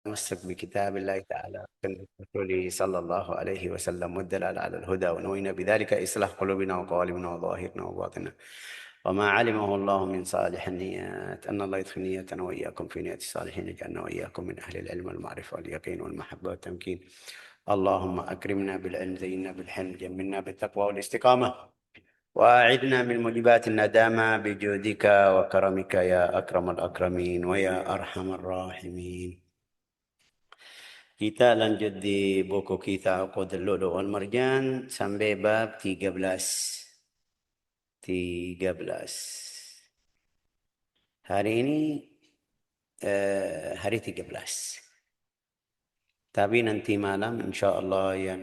نمسك بكتاب الله تعالى وسنة رسوله صلى الله عليه وسلم والدلالة على الهدى ونوينا بذلك إصلاح قلوبنا وقوالبنا وظاهرنا وباطننا وما علمه الله من صالح النيات أن الله يدخل نيتنا وإياكم في نية الصالحين يجعلنا وإياكم من أهل العلم والمعرفة واليقين والمحبة والتمكين اللهم أكرمنا بالعلم زينا بالحلم جملنا بالتقوى والاستقامة وأعذنا من موجبات الندامة بجودك وكرمك يا أكرم الأكرمين ويا أرحم الراحمين. Kita lanjut di buku kita Uqudul Lu'lu' wal Marjan sampai bab 13. 13. Hari ini hari 13. Tapi nanti malam insya Allah yang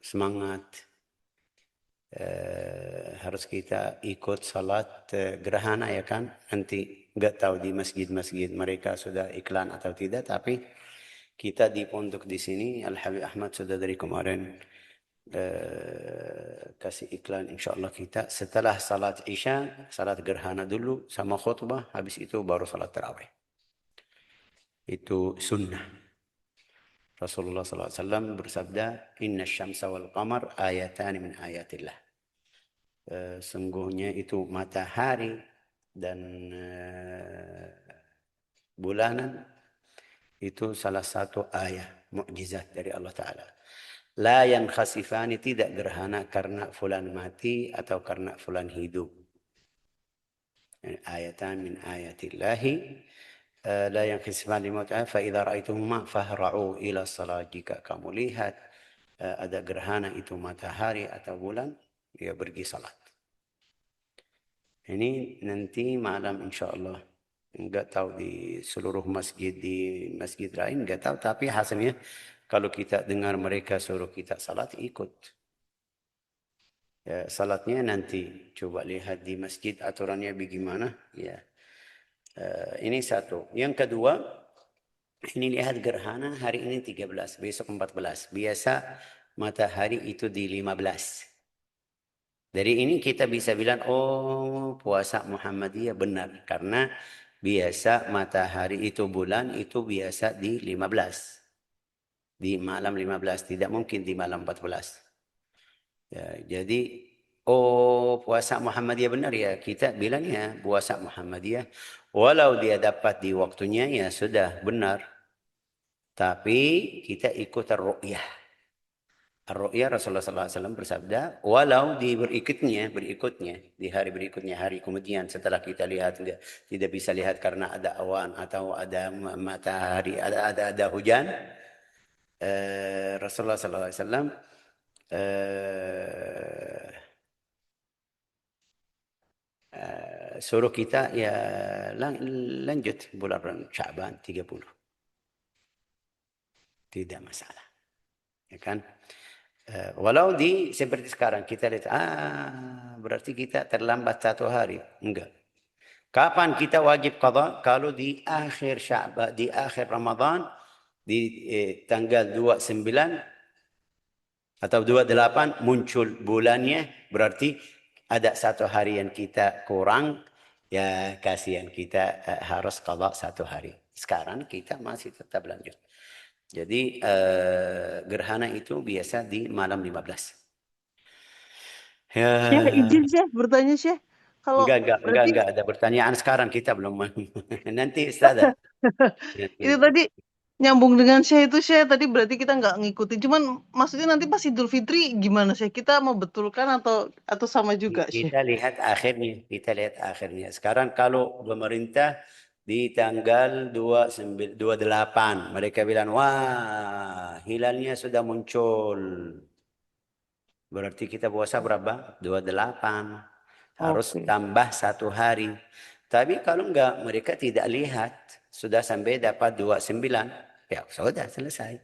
semangat harus kita ikut salat gerhana ya kan. Nanti nggak tahu di masjid-masjid mereka sudah iklan atau tidak, tapi kita di pondok di sini Al Habib Ahmad sudah dari kemarin kasih iklan insyaallah kita setelah salat Isya, salat gerhana dulu sama khutbah, habis itu baru salat tarawih. Itu sunnah. Rasulullah SAW bersabda, Inna syamsa wal qamar ayatan min ayatillah. Sungguhnya itu matahari dan bulanan itu salah satu ayat mukjizat dari Allah Ta'ala. La yang khasifani, tidak gerhana karena fulan mati atau karena fulan hidup. Ayatan min ayatillahi la yang khasifani mut'ah fa idza ra'aituhuma fahra'u ila salat. Jika kamu lihat ada gerhana itu matahari atau bulan, ya pergi salat. Ini nanti malam insyaallah. Enggak tahu di seluruh masjid, di masjid lain enggak tahu, tapi hasilnya kalau kita dengar mereka suruh kita salat, ikut. Ya, salatnya nanti coba lihat di masjid aturannya bagaimana. Ya, ini satu. Yang kedua, ini lihat gerhana hari ini 13, besok 14. Biasa matahari itu di 15. Dari ini kita bisa bilang, oh puasa Muhammadiyah benar. Karena biasa matahari itu bulan itu biasa di 15. Di malam 15, tidak mungkin di malam 14. Ya, jadi, oh puasa Muhammadiyah benar ya, kita bilangnya puasa Muhammadiyah. Walau dia dapat di waktunya ya sudah benar. Tapi kita ikut ar-ru'yah. Ar-ru'yah Rasulullah SAW bersabda, walau di berikutnya, di hari berikutnya, hari kemudian setelah kita lihat, tidak bisa lihat karena ada awan atau ada matahari, ada hujan. Rasulullah SAW suruh kita ya lanjut bulan Sya'ban 30. Tidak masalah. Ya kan? Walau seperti sekarang kita lihat, berarti kita terlambat 1 hari. Enggak. Kapan kita wajib qada? Kalau di akhir Sya'ban, di akhir Ramadan, di tanggal 29 atau 28 muncul bulannya, berarti ada 1 hari yang kita kurang, ya kasihan kita harus qada 1 hari. Sekarang kita masih tetap lanjut. Jadi gerhana itu biasa di malam 15. Ya. Syekh, izin Syekh bertanya Syekh. Kalau berarti Enggak ada pertanyaan sekarang, kita belum nanti Ustazah. itu tadi nyambung dengan Syekh itu Syekh tadi berarti kita nggak ngikutin. Cuman maksudnya nanti pas Idul Fitri gimana Syekh? Kita mau betulkan atau sama juga Syekh? Kita lihat akhirnya. Sekarang kalau pemerintah di tanggal 28 mereka bilang, wah hilalnya sudah muncul. Berarti kita puasa berapa? 28. Harus Oke. tambah 1 hari. Tapi kalau enggak, mereka tidak lihat. Sudah sampai dapat 29. Ya sudah selesai.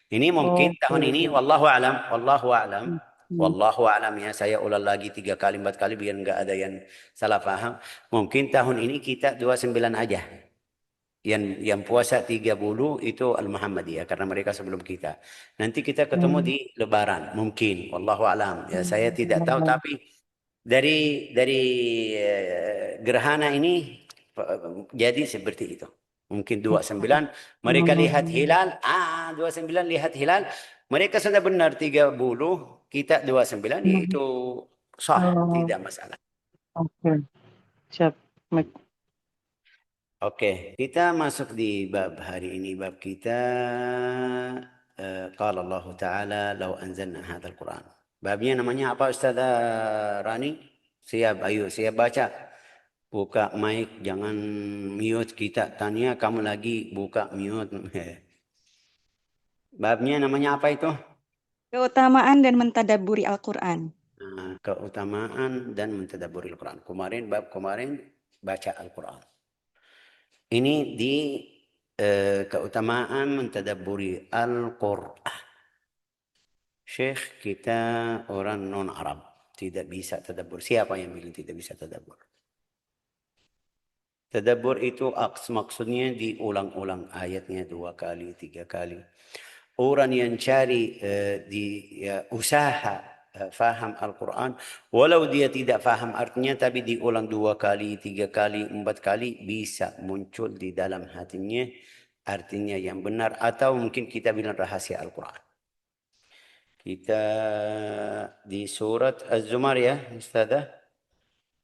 Ini mungkin tahun Oke. ini, wallahu alam. Hmm. Hmm. Wallahu alam ya. Saya ulang lagi 3 kali, 4 kali biar enggak ada yang salah paham. Mungkin tahun ini kita 29 aja. Yang puasa 30 itu Al-Muhammadiyah karena mereka sebelum kita. Nanti kita ketemu Hmm. di Lebaran, mungkin. Wallahu alam. Ya saya tidak tahu, Hmm. tapi dari gerhana ini jadi seperti itu. Mungkin 29, mereka lihat hilal, 29 lihat hilal, mereka sudah benar 30, kita 29, itu sah, Oh, tidak masalah. oke. Siap. Baik. Oke, kita masuk di bab hari ini. Bab kita qala Allah Ta'ala law anzalna hadzal Qur'an. Babnya namanya apa Ustazah Rani? Siap, ayo siap baca. Buka mic, jangan mute kita. Tanya kamu lagi buka mute. Babnya namanya apa itu? Keutamaan dan mentadabburi Al-Quran. Keutamaan dan mentadabburi Al-Quran. Bab kemarin baca Al-Quran. Ini di keutamaan mentadabburi Al-Quran. Syekh kita orang non-Arab. Tidak bisa tadabbur. Siapa yang bilang tidak bisa tadabbur? Tadabbur itu maksudnya diulang-ulang ayatnya 2 kali, 3 kali. Orang yang cari usaha faham Al-Quran, walau dia tidak faham artinya, tapi diulang 2 kali, 3 kali, 4 kali, bisa muncul di dalam hatinya artinya yang benar, atau mungkin kita bilang rahasia Al-Quran. Kita di surat Az-Zumar ya, Ustazah.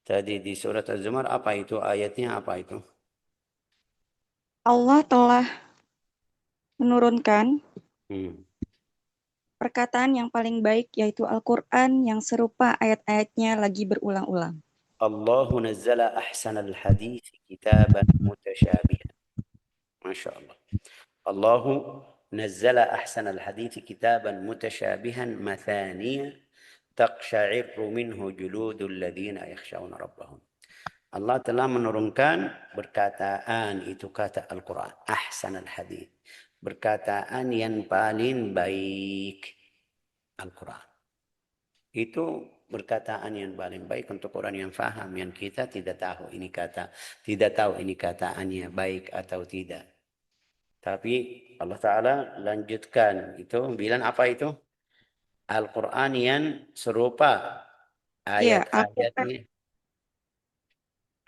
Tadi di surat Az-Zumar apa itu ayatnya, apa itu? Allah telah menurunkan perkataan yang paling baik, yaitu Al-Quran yang serupa ayat-ayatnya lagi berulang-ulang. Allah nazzala ahsanal hadith kitaban mutasyabihan. Masya Allah. Allah nazzala ahsanal hadith kitaban mutasyabihan mathaniya taqsha'irru minhu juludul ladhina yakhshawna rabbahum. Allah telah menurunkan perkataan itu kata Al-Quran. Ahsanal hadith. Perkataan yang paling baik Al-Quran. Itu perkataan yang paling baik untuk orang yang faham, yang kita tidak tahu ini kataannya baik atau tidak. Tapi Allah Ta'ala lanjutkan itu, bilang apa itu? Al-Quran yang serupa Ya, Al-Quran ayat-ayatnya.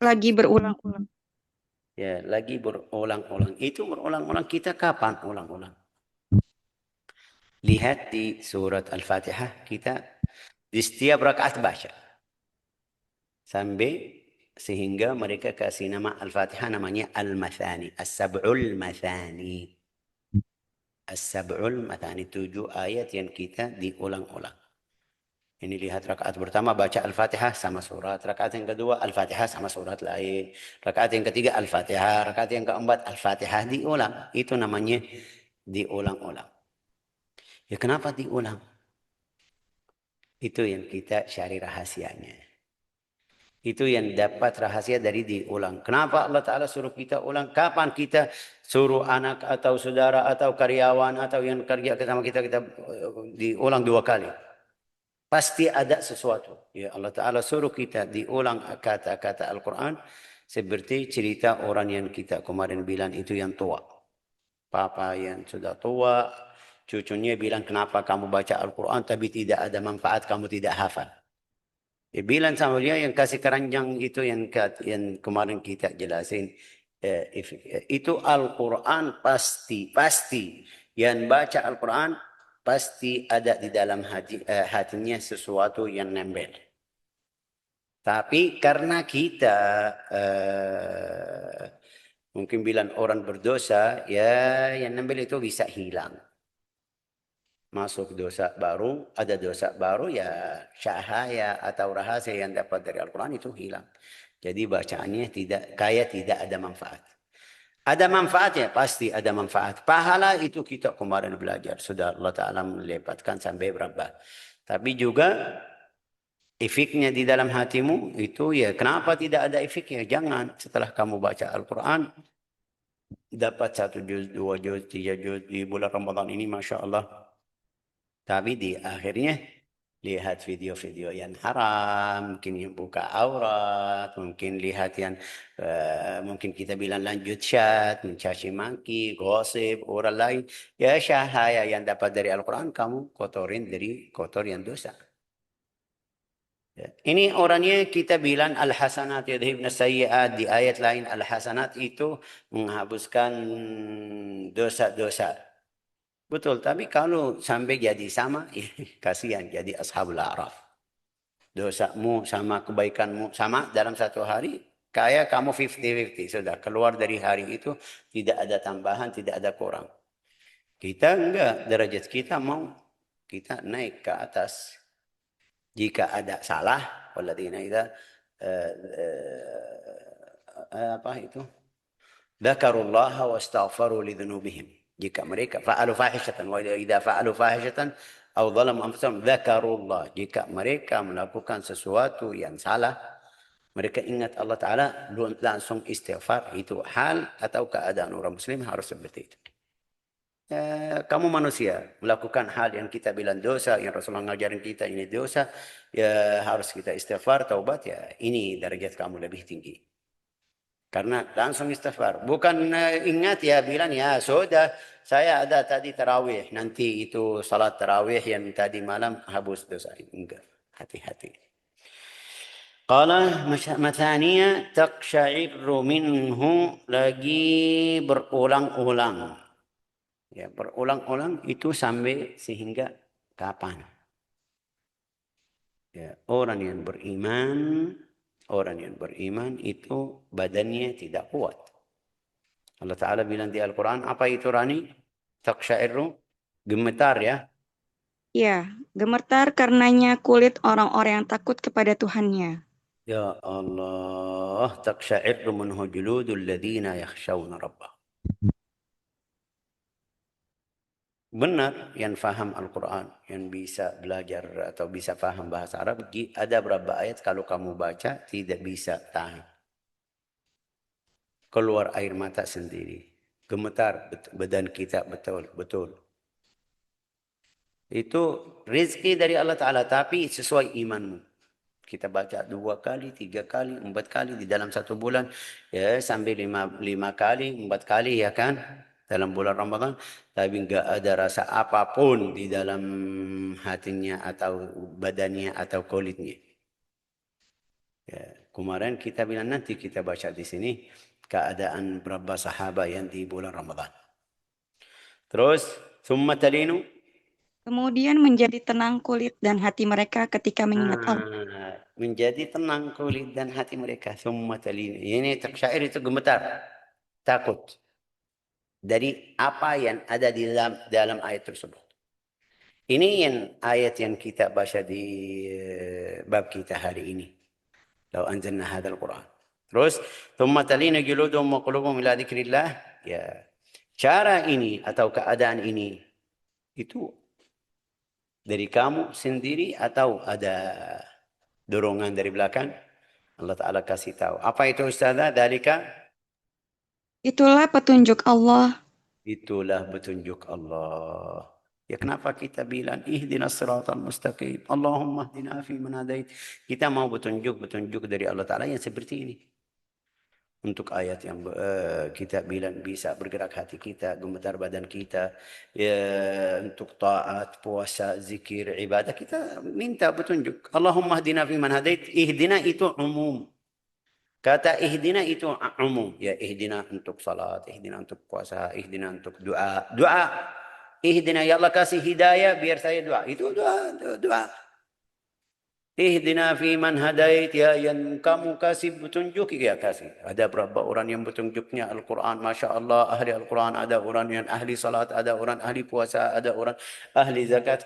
lagi berulang-ulang. Ya, lagi berulang-ulang. Itu berulang-ulang, kita kapan ulang-ulang? Lihat di surat Al-Fatihah, kita di setiap rakaat baca. Sampai sehingga mereka kasih nama Al-Fatihah namanya Al-Mathani. As-Sab'ul Mathani. As-Sab'ul Mathani. 7 ayat yang kita diulang-ulang. Ini lihat rakaat pertama baca Al-Fatihah sama surat. Rakaat yang kedua Al-Fatihah sama surat lain. Rakaat yang ketiga Al-Fatihah. Rakaat yang keempat Al-Fatihah diulang. Itu namanya diulang-ulang. Ya kenapa diulang? Itu yang kita cari rahasianya. Itu yang dapat rahasia dari diulang. Kenapa Allah Ta'ala suruh kita ulang? Kapan kita suruh anak atau saudara atau karyawan atau yang kerja sama kita diulang 2 kali? Pasti ada sesuatu. Ya Allah Ta'ala suruh kita diulang kata-kata Al-Quran seperti cerita orang yang kita kemarin bilang itu yang tua. Papa yang sudah tua, cucunya bilang kenapa kamu baca Al-Quran tapi tidak ada manfaat, kamu tidak hafal. Dia bilang sama dia yang kasih keranjang itu yang kemarin kita jelasin. Itu Al-Quran pasti yang baca Al-Quran pasti ada di dalam hatinya sesuatu yang nempel. Tapi karena kita mungkin bilang orang berdosa, ya yang nempel itu bisa hilang. Masuk dosa baru, ada dosa baru, ya cahaya atau rahasia yang dapat dari Al-Quran itu hilang. Jadi bacaannya tidak ada manfaat. Ada manfaatnya, pasti ada manfaat. Pahala itu kita kemarin belajar. Sudah Allah Ta'ala melepaskan sampai berapa. Tapi juga efeknya di dalam hatimu itu ya kenapa tidak ada efeknya? Jangan setelah kamu baca Al-Quran, dapat 1 juz, 2 juz, 3 juz di bulan Ramadan ini Masya Allah. Tapi di akhirnya lihat video-video yang haram, mungkin yang buka aurat, mungkin lihat yang mungkin kita bilang lanjut chat, mencaci maki, gosip orang lain. Ya cahaya yang dapat dari Al-Quran kamu kotorin dari kotor yang dosa. Ya. Ini orangnya kita bilang al-hasanat yudhibna sayyi'at, di ayat lain al-hasanat itu menghapuskan dosa-dosa. Betul, tapi kalau sampai jadi sama, kasihan jadi ashabul a'raf. Dosamu sama kebaikanmu sama dalam satu hari, kayak kamu 50-50, sudah keluar dari hari itu, tidak ada tambahan, tidak ada kurang. Kita enggak, derajat kita mau kita naik ke atas. Jika ada salah, walladzina idza apa itu? Dzakarullaha wastaghfaru lidzunubihim. Jika mereka fa'alu fahishatan wa idza fa'alu fahishatan aw dhalamu anfusahum dzakarullah. Jika mereka melakukan sesuatu yang salah, mereka ingat Allah Ta'ala, langsung istighfar. Itu hal atau keadaan orang muslim harus seperti itu. Kamu manusia melakukan hal yang kita bilang dosa, yang Rasulullah ngajarin kita ini dosa, ya harus kita istighfar, taubat, ya ini derajat kamu lebih tinggi. Karena langsung istighfar, bukan ingat ya bilang ya sudah saya ada tadi tarawih, nanti itu salat tarawih yang tadi malam habis dosa. Enggak, hati-hati. Qala mathaniya taqsha'irru minhu, lagi berulang-ulang. Ya, berulang-ulang itu sampai sehingga kapan? Ya, orang yang beriman itu badannya tidak kuat. Allah Ta'ala bilang di Al-Quran, apa itu Rani? Taqsha'irru, gemetar ya. Ya, gemetar karenanya kulit orang-orang yang takut kepada Tuhannya. Ya Allah, taqsha'irru minhu juludul ladzina yakhshawna rabbahum. Benar, yang faham Al-Quran, yang bisa belajar atau bisa faham bahasa Arab, ada berapa ayat kalau kamu baca tidak bisa tahan. Keluar air mata sendiri. Gemetar badan kita, betul. Itu rezeki dari Allah Ta'ala, tapi sesuai imanmu. Kita baca 2 kali, 3 kali, 4 kali di dalam 1 bulan, ya sampai 5 kali, 4 kali ya kan? Dalam bulan Ramadan, tapi enggak ada rasa apapun di dalam hatinya atau badannya atau kulitnya. Ya, kemarin kita bilang nanti kita baca di sini keadaan berapa sahabat yang di bulan Ramadan. Terus, summa talinu. Kemudian menjadi tenang kulit dan hati mereka ketika mengingat Allah. Menjadi tenang kulit dan hati mereka. Summa talinu. Ini taksyair itu gemetar, takut dari apa yang ada di dalam ayat tersebut. Ini yang ayat yang kita baca di bab kita hari ini. Lau anzalna hadzal Qur'an. Terus, thumma talina juluduhum wa qulubuhum ila dzikrillah. Ya. Cara ini atau keadaan ini itu dari kamu sendiri atau ada dorongan dari belakang? Allah Ta'ala kasih tahu. Apa itu Ustazah? Dalika? Itulah petunjuk Allah. Itulah petunjuk Allah. Ya kenapa kita bilang ihdinas siratal mustaqim. Allahumma hdina fi man hadait. Kita mau petunjuk dari Allah Ta'ala yang seperti ini. Untuk ayat yang kita bilang bisa bergerak hati kita, gemetar badan kita, ya, untuk taat, puasa, zikir, ibadah, kita minta petunjuk. Allahumma hdina fi man hadait. Ihdina itu umum. Kata ihdina itu umum. Ya, ihdina untuk salat, ihdina untuk puasa, ihdina untuk doa. Doa. Ihdina, ya Allah kasih hidayah biar saya doa. Itu doa. Ihdina fi man hadait, ya yang kamu kasih petunjuk, ya kasih. Ada berapa orang yang petunjuknya Al-Quran, Masya Allah, ahli Al-Quran, ada orang yang ahli salat, ada orang ahli puasa, ada orang ahli zakat.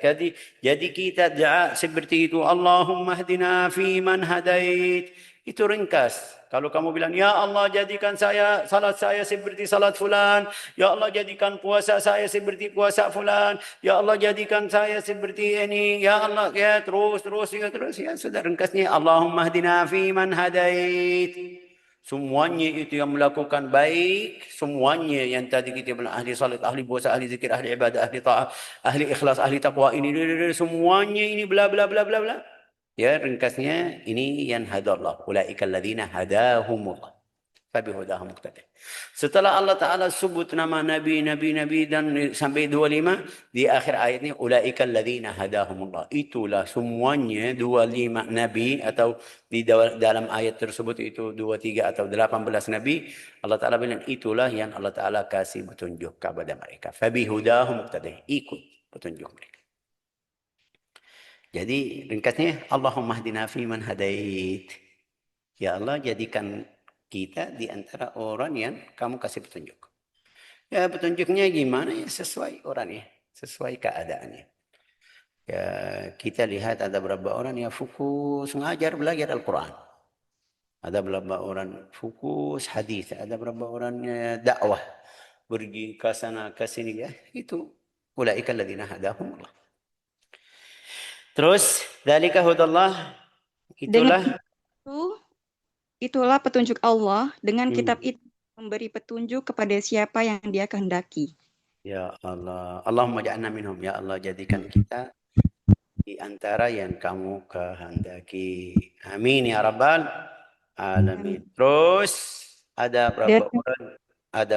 Jadi kita doa seperti itu, Allahumma hdina fi man hadait. Itu ringkas. Kalau kamu bilang, ya Allah jadikan salat saya seperti salat fulan. Ya Allah jadikan puasa saya seperti puasa fulan. Ya Allah jadikan saya seperti ini. Ya Allah, ya terus. Ya sudah ringkasnya. Allahumma hdina fi man hadait. Semuanya itu yang melakukan baik. Semuanya yang tadi kita bilang ahli salat, ahli puasa, ahli zikir, ahli ibadah, ahli ta'ah, ahli ikhlas, ahli taqwa. Ini semuanya ini bla bla bla bla bla. Ya, ringkasnya ini yang hadallah. Ulaika alladzina hadahumullah. Fabihudahum muqtadih. Setelah Allah Ta'ala sebut nama Nabi dan sampai 25, di akhir ayat ini, ulaika alladzina hadahumullah. Itulah semuanya 25 Nabi, atau di dalam ayat tersebut itu 23 atau 18 Nabi, Allah Ta'ala bilang itulah yang Allah Ta'ala kasih petunjuk kepada mereka. Fabihudahum muqtadih. Ikut petunjuk mereka. Jadi ringkasnya, Allahumma hdina fiman hadait. Ya Allah, jadikan kita di antara orang yang kamu kasih petunjuk. Ya, petunjuknya gimana? Ya, sesuai orangnya, sesuai keadaannya. Ya, kita lihat ada beberapa orang yang fokus belajar Al-Quran. Ada beberapa orang fokus hadis. Ada beberapa orang dakwah. Pergi ke sana, ke sini. Ya, itu. Ulaika alladzina hadahumullah. Terus, dzalika hudallah. Dengan itulah petunjuk Allah. Dengan kitab itu memberi petunjuk kepada siapa yang Dia kehendaki. Ya Allah, Allahumma ja'alna minhum. Ya Allah, jadikan kita di antara yang kamu kehendaki. Amin ya rabbal alamin. Terus ada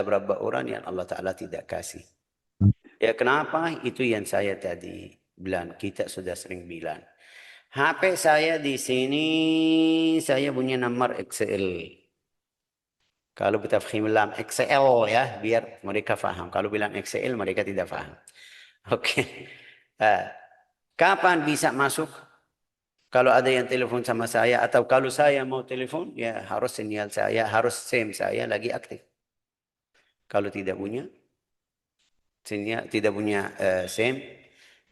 berapa orang yang Allah Ta'ala tidak kasih. Ya kenapa? Itu yang saya tadi bilang. Kita sudah sering bilang. HP saya di sini, saya punya nomor XL. Kalau kita lam XL ya, biar mereka faham. Kalau bilang XL, mereka tidak faham. Oke. Kapan bisa masuk? Kalau ada yang telepon sama saya, atau kalau saya mau telepon, ya harus sinyal saya, harus SIM saya lagi aktif. Kalau tidak punya sinyal, tidak punya SIM,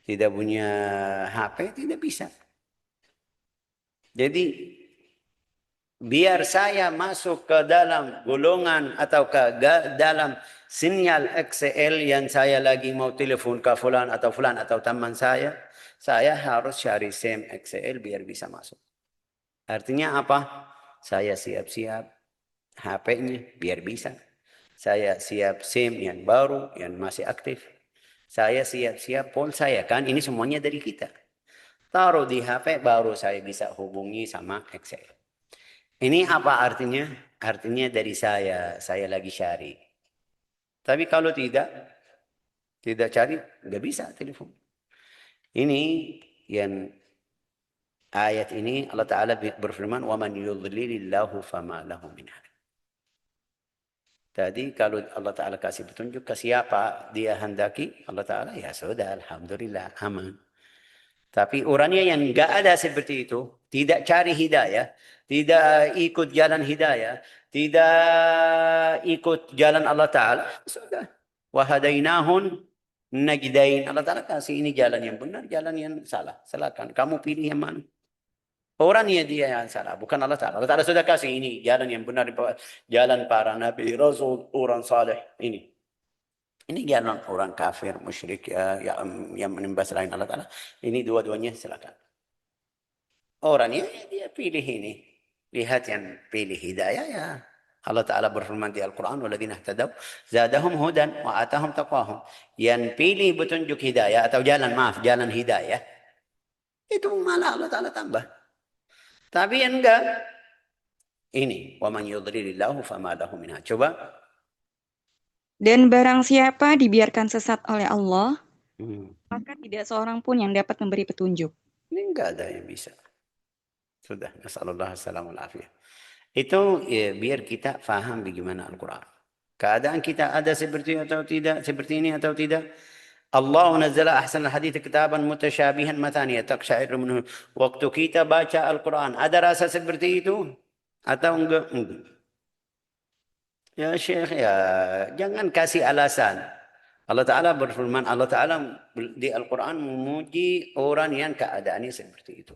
tidak punya HP, tidak bisa. Jadi biar saya masuk ke dalam golongan atau ke dalam sinyal XL yang saya lagi mau telepon ke fulan atau teman saya harus cari SIM XL biar bisa masuk. Artinya apa? Saya siap-siap HP-nya biar bisa. Saya siap SIM yang baru, yang masih aktif. Saya siap-siap pulsa saya, kan ini semuanya dari kita. Taruh di HP baru saya bisa hubungi sama XL. Ini apa artinya? Artinya dari saya lagi cari. Tapi kalau tidak cari, nggak bisa telepon. Ini yang ayat ini Allah Ta'ala berfirman, وَمَنْ يُضْلِلِ اللَّهُ فَمَا لَهُ مِنْ هَادٍ. Tadi kalau Allah Ta'ala kasih petunjuk ke siapa dia hendaki, Allah Ta'ala ya sudah, alhamdulillah, aman. Tapi orangnya yang nggak ada seperti itu, tidak cari hidayah, tidak ikut jalan hidayah, tidak ikut jalan Allah Ta'ala, sudah. Wahadainahun najdain. Allah Ta'ala kasih ini jalan yang benar, jalan yang salah. Silakan, kamu pilih yang mana. Orangnya dia yang salah, bukan Allah Ta'ala. Allah Ta'ala sudah kasih ini jalan yang benar, jalan para nabi, rasul, orang saleh ini. Ini jalan orang kafir, musyrik, yang menyembah selain Allah Ta'ala. Ini dua-duanya silakan. Orangnya dia pilih ini. Lihat yang pilih hidayah ya. Allah Ta'ala berfirman di Al-Quran, وَالَّذِينَ اهْتَدَوْا زَادَهُمْ هُدًى وَآتَاهُمْ تَقْوَاهُمْ. Yang pilih petunjuk hidayah atau jalan hidayah, itu malah Allah Ta'ala tambah. Tapi yang enggak, ini وَمَنْ يُضْلِلِ اللَّهُ فَمَا لَهُ مِنْ هَادٍ. Coba. Dan barang siapa dibiarkan sesat oleh Allah, maka tidak seorang pun yang dapat memberi petunjuk. Ini enggak ada yang bisa. Sudah, nasallallahu alaihi wasallam. Itu ya, biar kita faham bagaimana Al-Quran. Keadaan kita ada seperti atau tidak, seperti ini atau tidak. Allah nazzala ahsan al-hadits kitaban mutasyabihan mataniya taqsha'iru minhu. Waktu kita baca Al-Quran, ada rasa seperti itu atau enggak? Ya Syekh, ya jangan kasih alasan. Allah Ta'ala berfirman, Allah Ta'ala di Al-Quran memuji orang yang keadaannya seperti itu.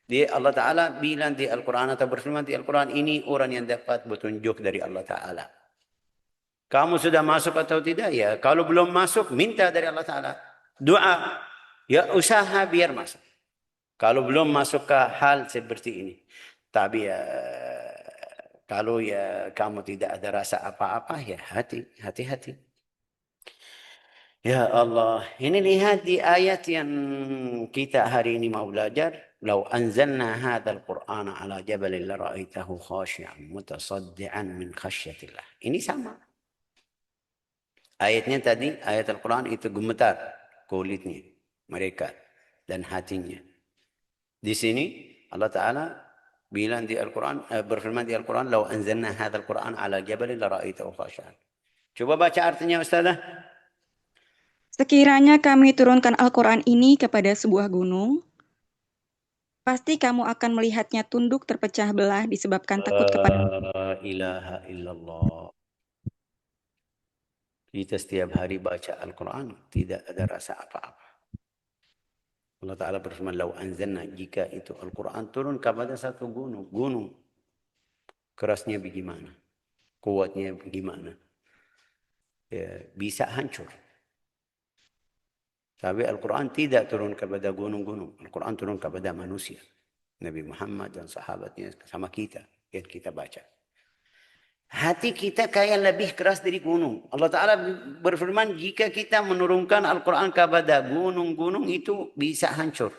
Allah Ta'ala bilang di Al-Quran atau berfirman di Al-Quran, ini orang yang dapat petunjuk dari Allah Ta'ala. Kamu sudah masuk atau tidak? Ya, kalau belum masuk, minta dari Allah Ta'ala. Doa, ya usaha biar masuk. Kalau belum masuk ke hal seperti ini. Tapi ya, kalau ya kamu tidak ada rasa apa-apa, ya hati-hati. Ya Allah, ini lihat di ayat yang kita hari ini mau belajar. "Lau anzalna hadzal Qur'ana 'ala jabalin la ra'aitahu khashi'an mutasaddian min khasyatillah." Ini sama. Ayatnya tadi, ayat Al-Quran itu gemetar kulitnya mereka dan hatinya. Di sini Allah Ta'ala bilang di Al-Quran, berfirman di Al-Quran, "Lau anzalna hadzal Qur'an 'ala jabalin la ra'aitahu khashi'an." Coba baca artinya Ustazah. Sekiranya kami turunkan Al-Quran ini kepada sebuah gunung, pasti kamu akan melihatnya tunduk terpecah belah disebabkan takut kepada La ilaha illallah. Kita setiap hari baca Al-Quran tidak ada rasa apa-apa. Allah Ta'ala berfirman, "Lau anzalna," jika itu Al-Quran turun kepada satu gunung. Gunung kerasnya bagaimana? Kuatnya bagaimana? Ya, bisa hancur. Tapi Al-Quran tidak turun kepada gunung-gunung. Al-Quran turun kepada manusia. Nabi Muhammad dan sahabatnya sama kita yang kita baca. Hati kita kayak lebih keras dari gunung. Allah Ta'ala berfirman, jika kita menurunkan Al-Quran kepada gunung-gunung itu bisa hancur.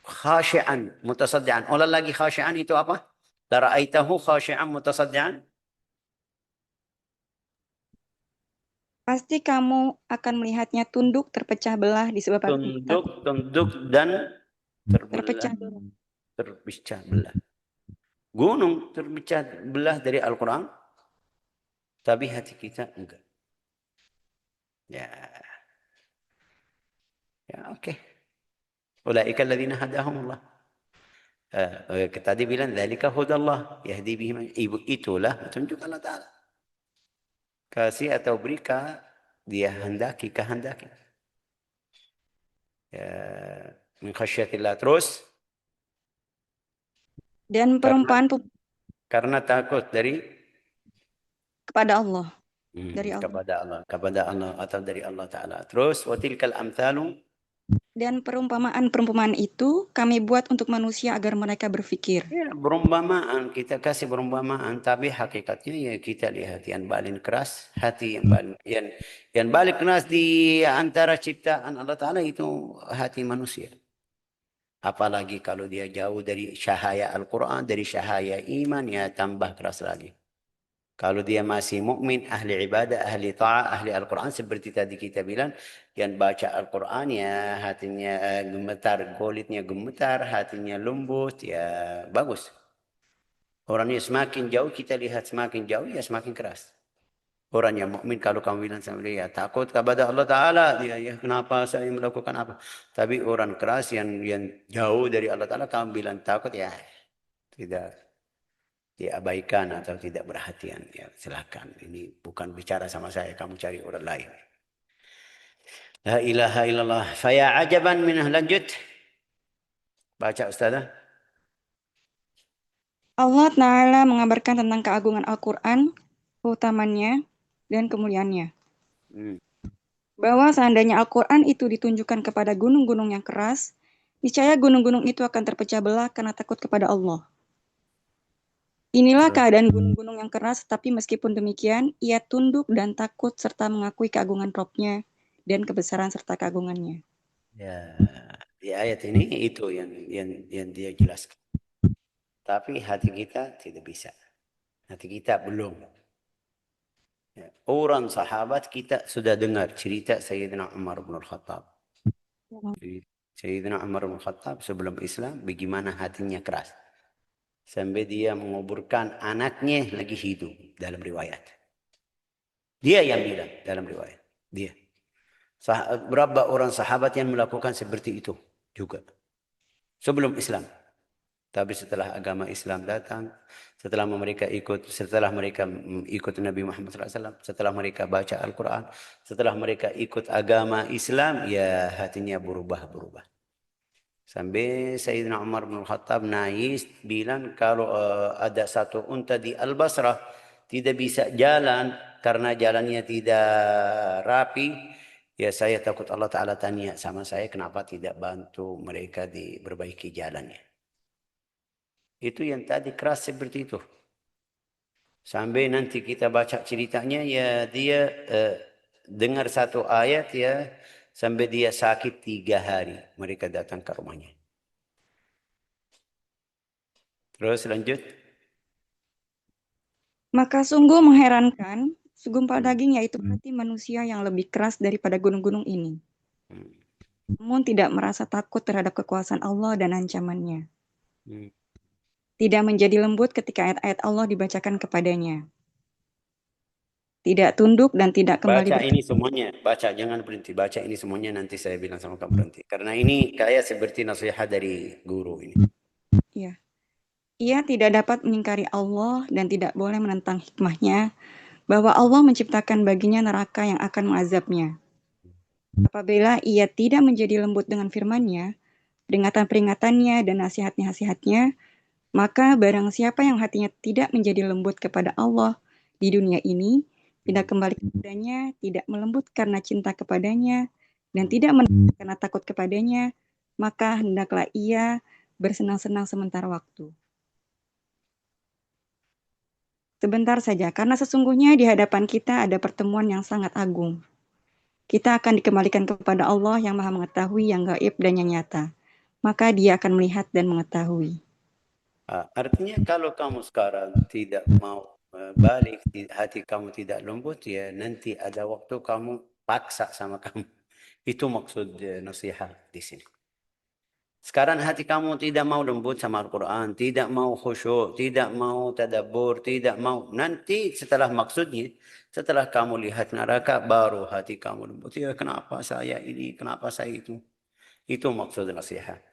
Khashi'an, mutasaddian. Ulang lagi, khashi'an itu apa? La ra'aitahu khashi'an mutasaddian. Pasti kamu akan melihatnya tunduk terpecah belah disebabkan Tunduk dan terpecah belah. terpecah belah. Gunung terpecah belah dari Al-Quran, tapi hati kita enggak. Ya, oke. Ulaika alladzina hadahumullah. Tadi bilang dzalika hudallah yahdi bihi man, itulah petunjuk Allah Ta'ala. Kasih atau berikan dia kehendaki. Ya, min khasyatillah. Terus Dan perumpamaan karena takut dari kepada Allah. Dari Allah. kepada Allah atau dari Allah Ta'ala. Terus watilkal amthalu, Dan perumpamaan itu kami buat untuk manusia agar mereka berpikir. ya, perumpamaan, kita kasih perumpamaan, tapi hakikatnya ya kita lihat yang paling keras, hati yang paling keras di antara ciptaan Allah Ta'ala itu hati manusia. Apalagi kalau dia jauh dari cahaya Al-Quran, dari cahaya iman, ya tambah keras lagi. Kalau dia masih mukmin, ahli ibadah, ahli ta'ah, ahli Al-Quran, seperti tadi kita bilang, yang baca Al-Quran ya hatinya gemetar, kulitnya gemetar, hatinya lembut, ya bagus. Orangnya semakin jauh, kita lihat semakin jauh, ya semakin keras. Orang yang mukmin kalau kamu bilang sama dia, takut kepada Allah Ta'ala, dia, ya kenapa saya melakukan apa? Tapi orang keras yang jauh dari Allah Ta'ala, kamu bilang takut, ya tidak diabaikan atau tidak perhatian, ya silakan. Ini bukan bicara sama saya, kamu cari orang lain. La ilaha illallah. Faya ajaban minah, lanjut. Baca Ustazah. Allah Ta'ala mengabarkan tentang keagungan Al-Quran, keutamannya, dan kemuliaannya. Bahwa seandainya Al-Quran itu ditunjukkan kepada gunung-gunung yang keras, niscaya gunung-gunung itu akan terpecah belah karena takut kepada Allah. Inilah keadaan gunung-gunung yang keras, tapi meskipun demikian, ia tunduk dan takut serta mengakui keagungan Rabb-Nya dan kebesaran serta keagungannya. Ya, di ayat ini itu yang dia jelaskan. Tapi hati kita tidak bisa. Hati kita belum. Ya, orang sahabat kita sudah dengar cerita Sayyidina Umar bin Khattab. Sayyidina Umar bin Khattab sebelum Islam, bagaimana hatinya keras. Sampai dia menguburkan anaknya lagi hidup dalam riwayat. Dia yang bilang dalam riwayat. Dia. Berapa orang sahabat yang melakukan seperti itu juga. Sebelum Islam. Tapi setelah agama Islam datang, setelah mereka ikut Nabi Muhammad SAW, setelah mereka baca Al-Quran, setelah mereka ikut agama Islam, ya hatinya berubah. Sampai Sayyidina Umar bin Khattab nangis, bilang kalau ada satu unta di Al-Basrah tidak bisa jalan karena jalannya tidak rapi, ya saya takut Allah Ta'ala tanya sama saya kenapa tidak bantu mereka diperbaiki jalannya. Itu yang tadi keras seperti itu. Sampai nanti kita baca ceritanya, ya dia dengar satu ayat, ya sampai dia sakit 3 hari. Mereka datang ke rumahnya. Terus lanjut. Maka sungguh mengherankan, segumpal Hmm. daging yaitu hati manusia yang lebih keras daripada gunung-gunung ini. Hmm. Namun tidak merasa takut terhadap kekuasaan Allah dan ancamannya. Hmm. Tidak menjadi lembut ketika ayat-ayat Allah dibacakan kepadanya. Tidak tunduk dan tidak kembali Baca ini semuanya, baca, jangan berhenti. Baca ini semuanya, nanti saya bilang sama kamu berhenti. Karena ini kayak seperti nasihat dari guru ini. Ya. Ia tidak dapat mengingkari Allah dan tidak boleh menentang hikmahnya bahwa Allah menciptakan baginya neraka yang akan mengazabnya. Apabila ia tidak menjadi lembut dengan firman-Nya, peringatan-peringatannya dan nasihat-nasihatnya, maka barang siapa yang hatinya tidak menjadi lembut kepada Allah di dunia ini, tidak kembali kepadanya, tidak melembut karena cinta kepadanya, dan tidak menentang karena takut kepadanya, maka hendaklah ia bersenang-senang sementara waktu. Sebentar saja, karena sesungguhnya di hadapan kita ada pertemuan yang sangat agung. Kita akan dikembalikan kepada Allah yang Maha Mengetahui, yang gaib dan yang nyata. Maka Dia akan melihat dan mengetahui. Artinya kalau kamu sekarang tidak mau balik, hati kamu tidak lembut, ya nanti ada waktu kamu paksa sama kamu. Itu maksud nasihat di sini. Sekarang hati kamu tidak mau lembut sama Al-Quran, tidak mau khusyuk, tidak mau tadabbur, tidak mau. Nanti setelah maksudnya, setelah kamu lihat neraka, baru hati kamu lembut. Ya kenapa saya ini, kenapa saya itu. Itu maksud nasihat.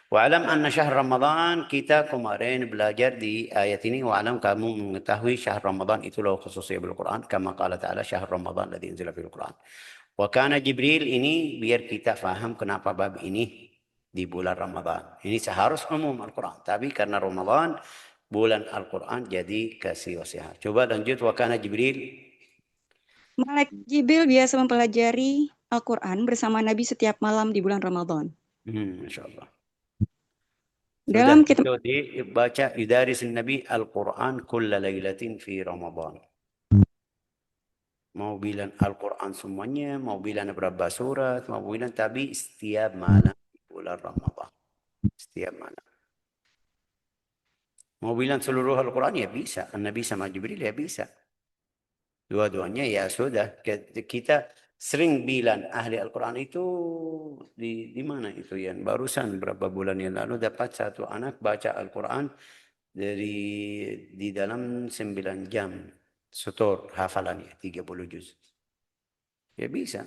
Wa'alam anna syahr Ramadan, kita kemarin belajar di ayat ini. Wa'alam, kamu mengetahui syahr Ramadan itu lahu khususiyah bil Quran. Kama qala ta'ala syahr Ramadan ladzi unzila fil Quran. Wa kana Jibril, ini biar kita faham kenapa bab ini di bulan Ramadan. Ini seharus umum Al-Quran. Tapi karena Ramadan, bulan Al-Quran, jadi kasih wasiat. Coba lanjut. Wa kana Jibril. Malaikat Jibril biasa mempelajari Al-Quran bersama Nabi setiap malam di bulan Ramadan. Masya Allah. Dalam Sudah kitab itu dibaca idaris Nabi Al-Quran kulla laylatin fi Ramadan. Mau bilang Al-Quran semuanya, mau bilang berapa surat, mau bilang, tapi setiap malam di bulan Ramadan. Setiap malam. Mau bilang seluruh Al-Quran ya bisa. Nabi sama Jibril ya bisa. Dua-duanya ya sudah. Kita sering bilang ahli Al-Quran itu di mana itu ya? Barusan berapa bulan yang lalu dapat satu anak baca Al-Quran di dalam 9 jam. Setor hafalannya 30 juz. Ya bisa.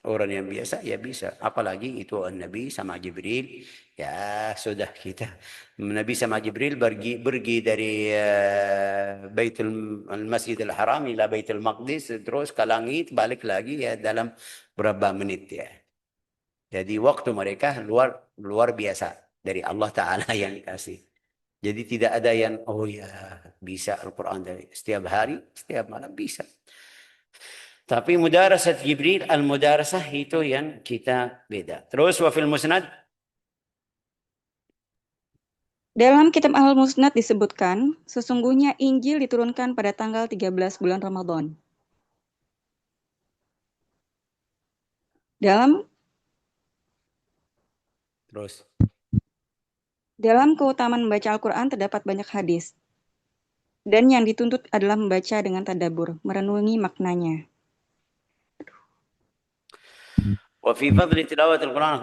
Orang yang biasa ya bisa. Apalagi itu Nabi sama Jibril. Ya sudah kita. Nabi sama Jibril pergi dari Masjidil Haram ila Baitul Maqdis. Terus ke langit balik lagi ya dalam berapa menit ya. Jadi waktu mereka luar biasa. Dari Allah Ta'ala yang kasih. Jadi tidak ada yang oh ya bisa Al-Quran dari setiap hari, setiap malam bisa. Tapi mudarasat Jibril, al-mudarasah itu yang kita beda. Terus wafil musnad. dalam kitab Al-Musnad disebutkan, sesungguhnya Injil diturunkan pada tanggal 13 bulan Ramadan. Dalam keutamaan membaca Al-Quran terdapat banyak hadis. Dan yang dituntut adalah membaca dengan tadabbur, merenungi maknanya. وفي فضل تلاوة القرآن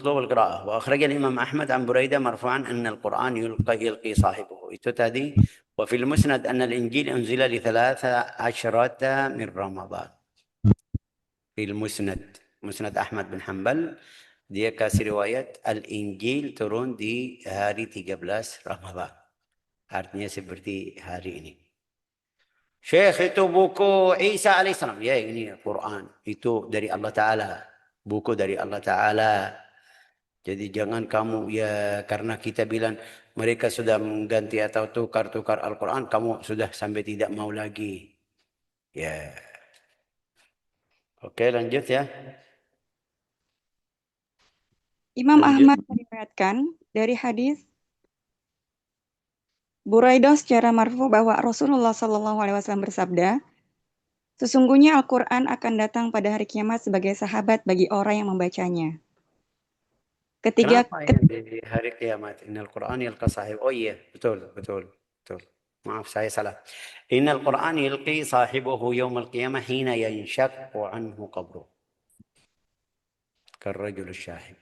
مطلوب القراءة. وأخرج الإمام أحمد عن بريدة مرفوعا أن القرآن يلقي صاحبه. إتتادي. وفي المسند أن الإنجيل أنزل ل13 من رمضان. في المسند مسند أحمد بن حنبل dia kasih riwayat Al-Injil turun di hari 13 Ramadhan. Artinya seperti hari ini. Syekh itu buku Isa alaihissalam. Ya ini Quran. Itu dari Allah Ta'ala. Buku dari Allah Ta'ala. Jadi jangan kamu ya karena kita bilang mereka sudah mengganti atau tukar-tukar Al-Quran. Kamu sudah sampai tidak mau lagi. Ya. Oke lanjut ya. Imam Lanjut. Ahmad meriwayatkan dari hadis Buraidah secara marfu bahwa Rasulullah SAW bersabda, sesungguhnya Al-Quran akan datang pada hari kiamat sebagai sahabat bagi orang yang membacanya. Ketiga, Kenapa yang di hari kiamat? Innal Qur'an yalqa sahib. Oh iya, betul, betul, betul. Maaf, saya salah. Innal Qur'an yalqi sahibahu yawmal qiyamah hina yanshaqqu anhu qabruh. Karrajul syahid.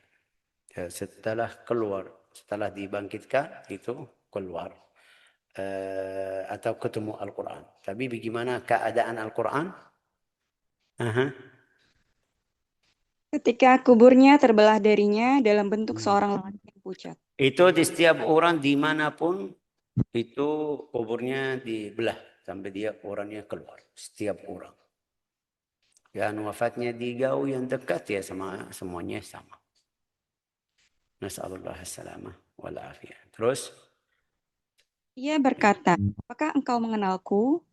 Ya, setelah keluar, setelah dibangkitkan, itu keluar. Atau ketemu Al-Quran. Tapi bagaimana keadaan Al-Quran? Aha. ketika kuburnya terbelah darinya dalam bentuk seorang lelaki yang pucat. Itu di setiap orang dimanapun, itu kuburnya dibelah sampai dia orangnya keluar. Setiap orang. Dan wafatnya di jauh yang dekat ya sama semuanya sama. Nas'alullah as-salamah wal afiyah. Terus Ia berkata, apakah engkau mengenalku?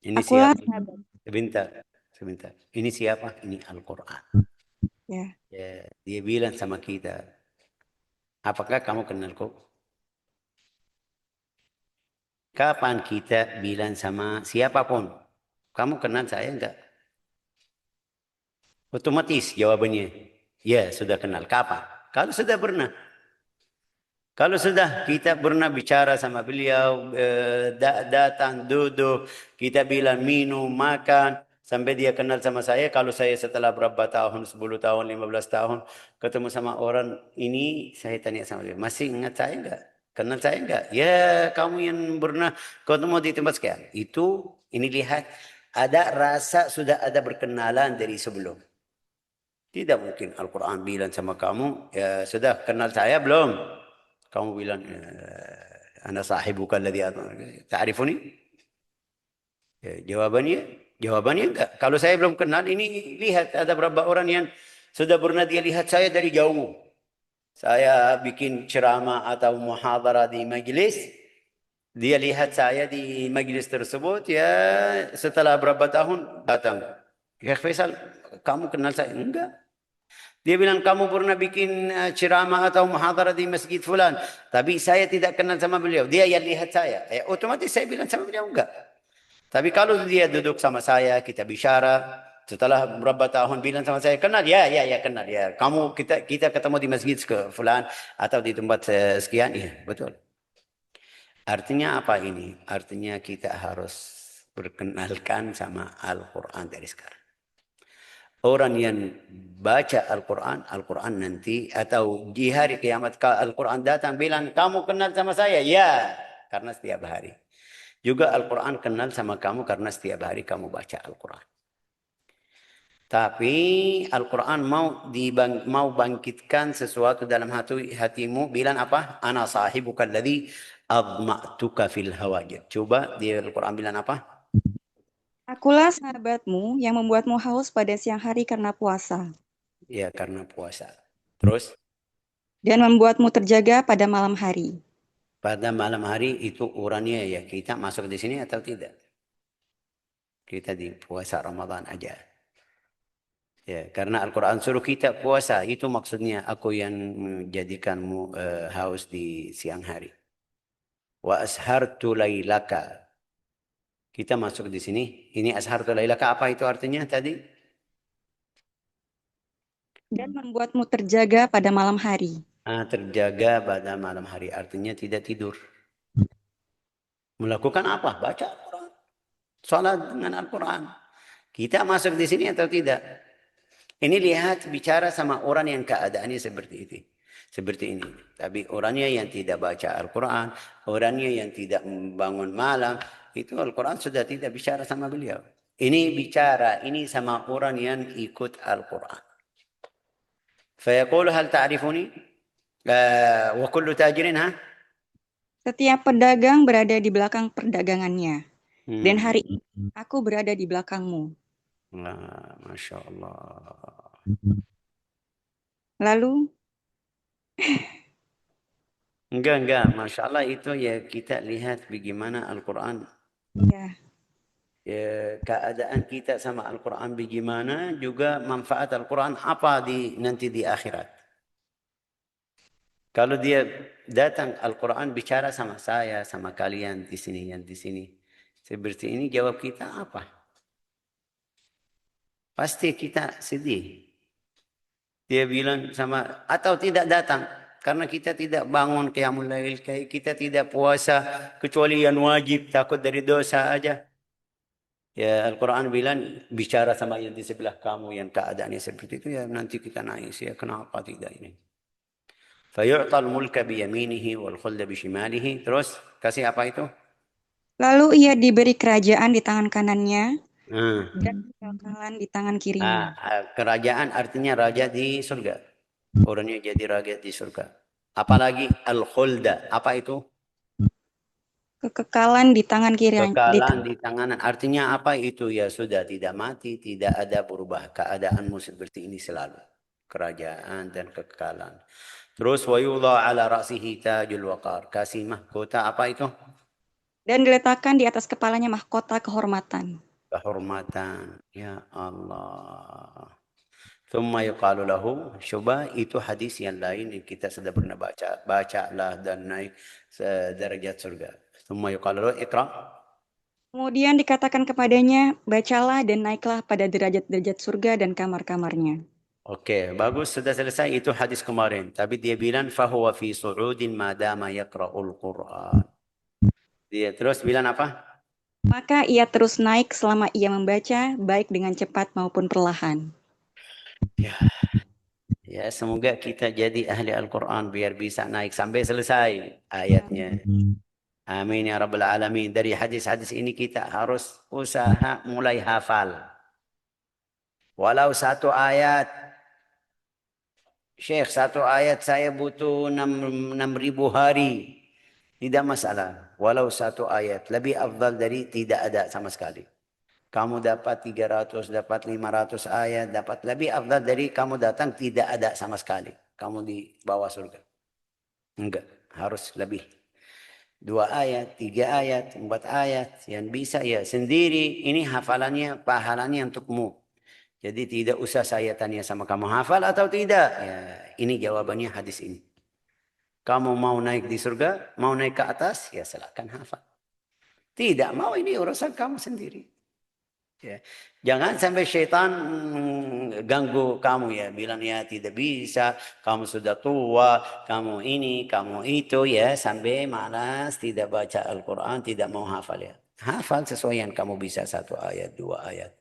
ini Akulah siapa? sahabat. Sebentar. Ini siapa? Ini Al-Quran. Ya. Ya, dia bilang sama kita, apakah kamu kenalku? Kapan kita bilang sama siapapun, kamu kenal saya enggak? Otomatis jawabannya, ya sudah kenal. Kapan? Kalau sudah pernah. Kalau sudah kita pernah bicara sama beliau, datang, duduk, kita bilang minum, makan, sampai dia kenal sama saya. Kalau saya setelah berapa tahun, 10 tahun, 15 tahun, ketemu sama orang ini, saya tanya sama dia, masih ingat saya enggak? Kenal saya enggak? Ya, kamu yang pernah ketemu di tempat sekian. Itu, ini lihat, ada rasa sudah ada berkenalan dari sebelum. Tidak mungkin Al-Quran bilang sama kamu, ya sudah kenal saya belum? Kamu bilang, ana sahibuka alladhi ta'rifuni? Ya, jawabannya enggak. Kalau saya belum kenal, ini lihat ada berapa orang yang sudah pernah dia lihat saya dari jauh. Saya bikin ceramah atau muhadharah di majlis, dia lihat saya di majlis tersebut, ya setelah berapa tahun datang. Ya Faisal, kamu kenal saya? Enggak. Dia bilang, kamu pernah bikin ceramah atau muhadharah di masjid fulan. Tapi saya tidak kenal sama beliau. Dia yang lihat saya. Otomatis saya bilang sama beliau, enggak. Tapi kalau dia duduk sama saya, kita bicara. Setelah beberapa tahun bilang sama saya, kenal? Ya, kenal. Ya, kita ketemu di masjid fulan atau di tempat sekian. Ya, betul. Artinya apa ini? Artinya kita harus berkenalkan sama Al-Quran dari sekarang. Orang yang baca Al-Quran, Al-Quran nanti atau di hari kiamat Al-Quran datang bilang, kamu kenal sama saya? Ya, karena setiap hari. Juga Al-Quran kenal sama kamu karena setiap hari kamu baca Al-Quran. Tapi Al-Quran mau bangkitkan sesuatu dalam hatimu, bilang apa? Ana sahibuka alladhi adma'tuka fil hawajir. Coba di Al-Quran bilang apa? Akulah sahabatmu yang membuatmu haus pada siang hari karena puasa. Ya, karena puasa. Terus? Dan membuatmu terjaga pada malam hari. Pada malam hari itu orangnya ya kita masuk di sini atau tidak? Kita di puasa Ramadan aja. Ya, karena Al-Quran suruh kita puasa. Itu maksudnya aku yang menjadikanmu haus di siang hari. Wa ashartu lailaka. Kita masuk di sini. Ini ashartu lailaka apa itu artinya tadi? Dan membuatmu terjaga pada malam hari. Terjaga pada malam hari. Artinya tidak tidur. Melakukan apa? Baca Al-Quran. Salat dengan Al-Quran. Kita masuk di sini atau tidak? Ini lihat bicara sama orang yang keadaannya seperti itu. Seperti ini. Tapi orangnya yang tidak baca Al-Quran, orangnya yang tidak membangun malam, itu Al-Quran sudah tidak bicara sama beliau. Ini bicara, ini sama orang yang ikut Al-Quran. Fayaqulu hal ta'rifuni? Wa kullu tajirin ha? Setiap pedagang berada di belakang perdagangannya. Dan hari ini aku berada di belakangmu. Masya Allah. Lalu? Enggak. Masya Allah itu ya kita lihat bagaimana Al-Quran. Ya. Ya, keadaan kita sama Al-Quran bagaimana, juga manfaat Al-Quran apa nanti di akhirat. Kalau dia datang Al-Quran bicara sama saya, sama kalian di sini, yang di sini. Seperti ini jawab kita apa? Pasti kita sedih. Dia bilang sama, atau tidak datang. Karena kita tidak bangun qiyamul lail, kita tidak puasa kecuali yang wajib, takut dari dosa aja. Ya Al-Quran bilang bicara sama yang di sebelah kamu yang keadaannya seperti itu, ya nanti kita nangis ya, kenapa tidak ini. Fayu'tal mulka biyaminihi wal khulda bishimalihi. Terus kasih apa itu? Lalu ia diberi kerajaan di tangan kanannya Hmm. dan kekekalan di tangan kirinya. Kerajaan artinya raja di surga. Orangnya jadi raja di surga. Apalagi al-khulda. Apa itu? Kekekalan di tangan kiri. Kekalan di tanganan. Artinya apa itu? Ya sudah tidak mati, tidak ada berubah. Keadaanmu seperti ini selalu. Kerajaan dan kekekalan. Terus wa yudha ala ra'sihi tajul waqar. Kasih mahkota apa itu? Dan diletakkan di atas kepalanya mahkota kehormatan. Kehormatan. Ya Allah. Thumma yuqalu lahu, coba itu hadis yang lain yang kita sudah pernah baca. Bacalah dan naik derajat surga. Thumma yuqalu lahu, iqra. Kemudian dikatakan kepadanya, bacalah dan naiklah pada derajat-derajat surga dan kamar-kamarnya. Oke, bagus, sudah selesai itu hadis kemarin. Tapi dia bilang fahuwa fi su'udin madama yaqra'ul Qur'an. Dia terus bilang apa? Maka ia terus naik selama ia membaca, baik dengan cepat maupun perlahan. Ya, semoga kita jadi ahli Al-Quran biar bisa naik sampai selesai ayatnya. Amin ya rabbal alamin. Dari hadis-hadis ini kita harus usaha mulai hafal. Walau satu ayat. Syekh, satu ayat saya butuh 6.000 hari. Tidak masalah. Walau satu ayat. Lebih afdal dari tidak ada sama sekali. Kamu dapat 300, dapat 500 ayat, dapat lebih afdal dari kamu datang tidak ada sama sekali. Kamu di bawah surga. Enggak, harus lebih. 2 ayat, 3 ayat, 4 ayat. Yang bisa ya sendiri. Ini hafalannya, pahalanya untukmu. Jadi tidak usah saya tanya sama kamu hafal atau tidak. Ya, ini jawabannya hadis ini. Kamu mau naik di surga, mau naik ke atas, ya silakan hafal. Tidak mau, ini urusan kamu sendiri. Ya. Jangan sampai syaitan ganggu kamu ya, bilang ya tidak bisa, kamu sudah tua, kamu ini, kamu itu ya, sampai malas tidak baca Al-Quran, tidak mau hafal ya. Hafal sesuai yang kamu bisa, 1 ayat, 2 ayat.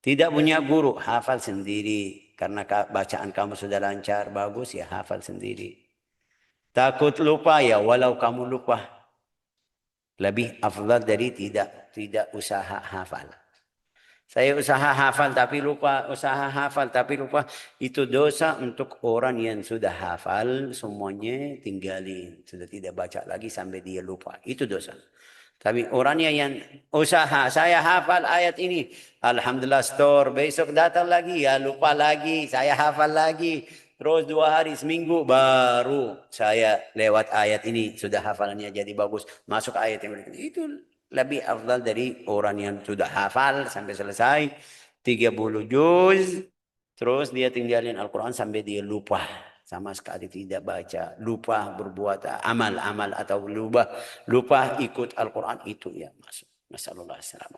Tidak punya guru, hafal sendiri. Karena bacaan kamu sudah lancar, bagus ya hafal sendiri. Takut lupa ya, walau kamu lupa. Lebih afdal dari tidak usaha hafal. Saya usaha hafal tapi lupa, usaha hafal tapi lupa. Itu dosa untuk orang yang sudah hafal, semuanya tinggalin. Sudah tidak baca lagi sampai dia lupa. Itu dosa. Tapi orangnya yang usaha, saya hafal ayat ini. Alhamdulillah store, besok datang lagi, ya lupa lagi, saya hafal lagi. Terus 2 hari, seminggu, baru saya lewat ayat ini. Sudah hafalannya jadi bagus. Masuk ayat yang berikutnya. Itu lebih afdal dari orang yang sudah hafal sampai selesai. 30 juz. Terus dia tinggalin Al-Quran sampai dia lupa. Sama sekali tidak baca, lupa berbuat amal-amal atau lupa ikut Al-Quran, itu ya masuk. Nasallallahu alaihi wasallam.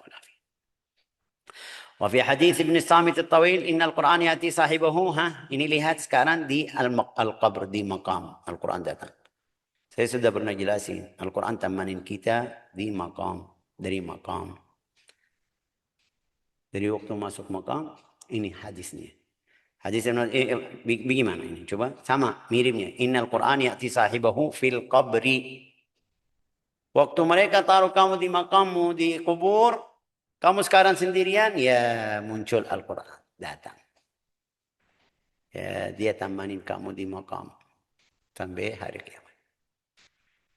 Wa fi hadis Ibn Samit At-Tawil, inna Al-Quran yati sahibahu. Ini lihat sekarang di Al-Qabr, di maqam Al-Quran datang. Saya sudah pernah jelasin, Al-Quran temanin kita di maqam, dari maqam. Dari waktu masuk maqam, ini hadisnya. Hadis bagaimana ini? Coba sama miripnya. Innal Qur'an ya'ti sahibahu fil qabri. Waktu mereka taruh kamu di makammu di kubur, kamu sekarang sendirian, ya muncul Al-Qur'an datang. Ya, dia tamanin kamu di makam sampai hari kiamat.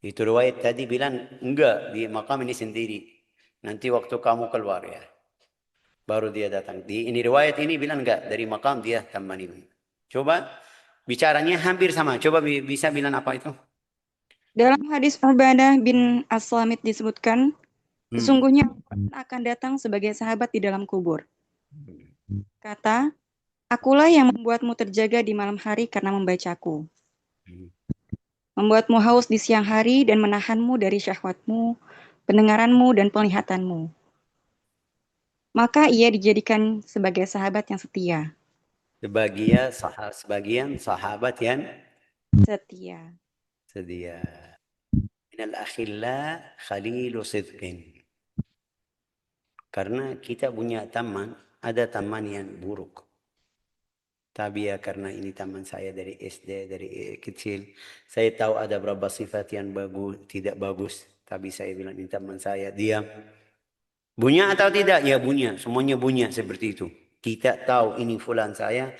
Itu riwayat tadi bilang enggak, di makam ini sendiri. Nanti waktu kamu keluar ya, baru dia datang. Ini riwayat ini bilang enggak, dari makam dia tamanin. Coba bicaranya hampir sama. Coba bisa bilang apa itu? Dalam hadis Ubadah bin As-Samit disebutkan, sesungguhnya Al-Quran akan datang sebagai sahabat di dalam kubur. Kata, akulah yang membuatmu terjaga di malam hari karena membacaku. Membuatmu haus di siang hari dan menahanmu dari syahwatmu, pendengaranmu dan penglihatanmu. Maka ia dijadikan sebagai sahabat yang setia. sebagian sahabat yang Setia. setia. Minal akhilla khalilu sidqin. Karena kita punya teman, ada teman yang buruk. Tapi ya karena ini teman saya dari SD, dari kecil. Saya tahu ada beberapa sifat yang bagus, tidak bagus. Tapi saya bilang ini teman saya, diam. Punya atau tidak? Ya punya, semuanya punya seperti itu. Kita tahu ini fulan saya,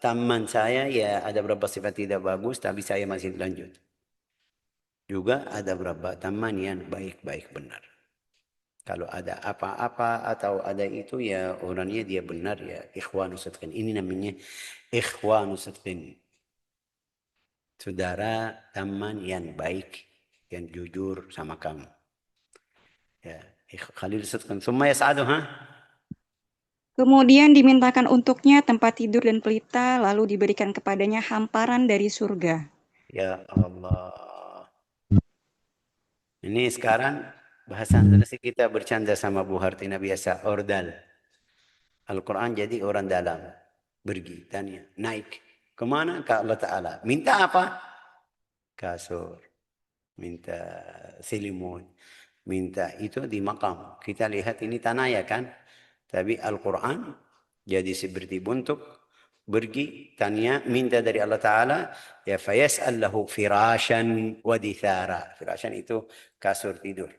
teman saya ya ada beberapa sifat tidak bagus, tapi saya masih lanjut. Juga ada beberapa teman yang baik-baik benar. Kalau ada apa-apa atau ada itu ya orangnya dia benar ya ikhwanus sidqin. Ini namanya ikhwanus sidqin. Saudara, teman yang baik, yang jujur sama kamu. Ya, Khalil sidqin. Summa yas'adu, ha? Kemudian dimintakan untuknya tempat tidur dan pelita, lalu diberikan kepadanya hamparan dari surga. Ya Allah. Ini sekarang bahasa Indonesia kita bercanda sama Bu Hartina biasa, ordal. Al-Quran jadi orang dalam. Pergi, tanya, naik. Kemana? Ke Allah Ta'ala. Minta apa? Kasur. Minta selimut. Minta itu di makam. Kita lihat ini tanah ya kan? Tapi Al-Quran jadi seperti bentuk. Pergi, tanya, minta dari Allah Ta'ala. Ya fayas'al lahu firashan wa dithara. Firashan itu kasur tidur.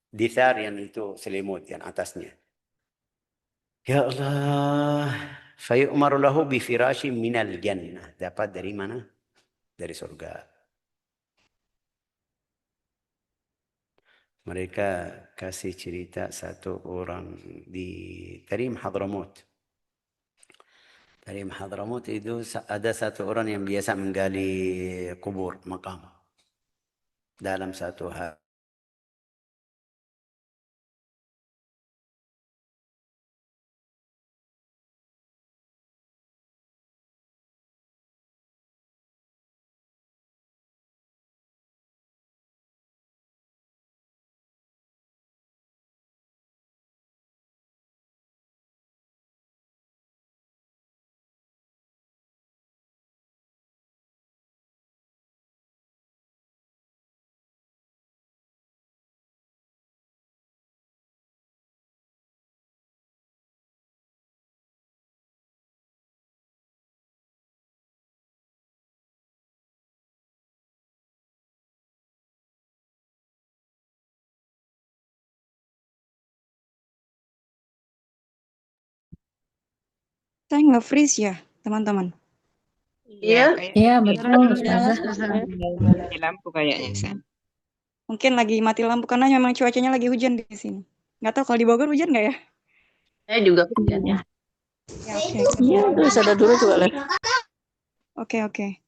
Dithar yang itu selimut yang atasnya. Ya Allah, fayu'maru lahu bi firashin minal jannah. Dapat dari mana? Dari surga. Mereka kasih cerita satu orang di Tarim Hadramut. Tarim Hadramut itu ada satu orang yang biasa menggali kubur, makam. Dalam satu hari. Saya nge-freeze ya, teman-teman. Iya. Iya, Sekarang betul, udah nyala Ustazah. Ustazah. Mati lampu kayaknya, San. Mungkin lagi mati lampu karena memang cuacanya lagi hujan di sini. Nggak tahu kalau di Bogor hujan nggak ya? Saya juga hujannya. Ya, oke. Iya, terus ada dulu juga lah. Oke, oke.